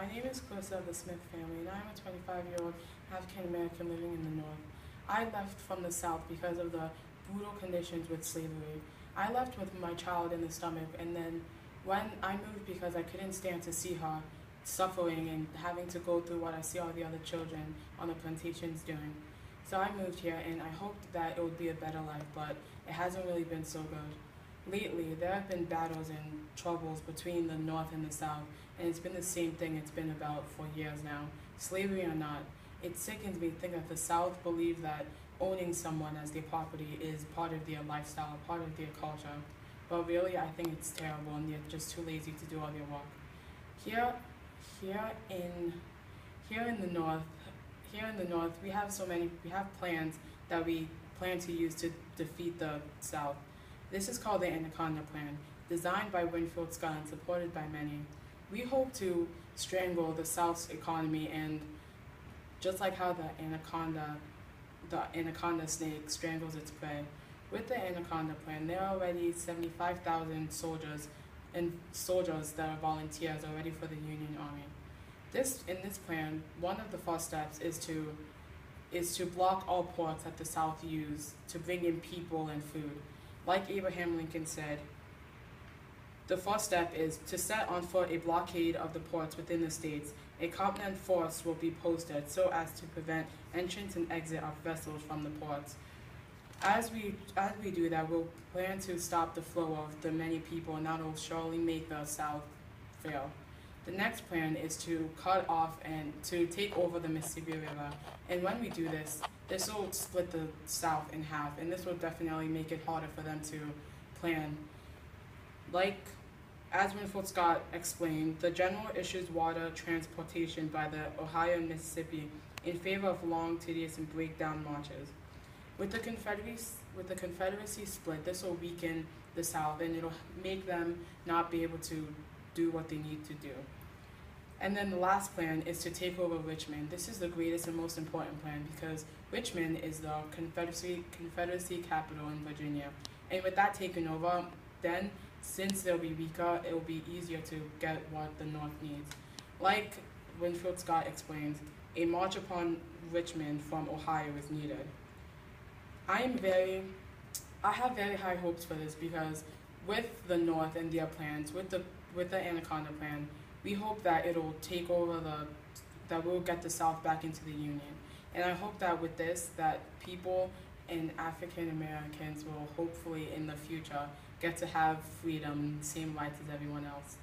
My name is Clarissa of the Smith family, and I'm a 25-year-old African American living in the North. I left from the South because of the brutal conditions with slavery. I left with my child in the stomach, and then when I moved because I couldn't stand to see her suffering and having to go through what I see all the other children on the plantations doing. So I moved here, and I hoped that it would be a better life, but it hasn't really been so good. Lately, there have been battles and troubles between the North and the South, and it's been the same thing it's been about for years now. Slavery or not, it sickens me to think that the South believe that owning someone as their property is part of their lifestyle, part of their culture. But really, I think it's terrible, and they're just too lazy to do all their work. Here, here in, here in the North, we have we have plans that we plan to use to defeat the South. This is called the Anaconda Plan, designed by Winfield Scott and supported by many. We hope to strangle the South's economy, and just like how the anaconda snake strangles its prey. With the Anaconda Plan, there are already 75,000 soldiers that are volunteers already for the Union Army. In this plan, one of the first steps is to block all ports that the South use to bring in people and food. Like Abraham Lincoln said, the first step is to set on foot a blockade of the ports within the states. A competent force will be posted so as to prevent entrance and exit of vessels from the ports. As we do that, we'll plan to stop the flow of the many people, and that will surely make the South fail. The next plan is to cut off and to take over the Mississippi River. And when we do this, this will split the South in half, and this will definitely make it harder for them to plan. As Winfield Scott explained, the general issues water transportation by the Ohio and Mississippi in favor of long, tedious, and breakdown marches. With the Confederacy split, this will weaken the South, and it'll make them not be able to do what they need to do. And then the last plan is to take over Richmond. This is the greatest and most important plan because Richmond is the Confederacy capital in Virginia. And with that taken over, then since they'll be weaker, it will be easier to get what the North needs. Like Winfield Scott explains, a march upon Richmond from Ohio is needed. I have very high hopes for this because with the North and their plans, with the Anaconda Plan, we hope that it'll take over that we'll get the South back into the Union. And I hope that with this, that people and African Americans will hopefully in the future get to have freedom, same rights as everyone else.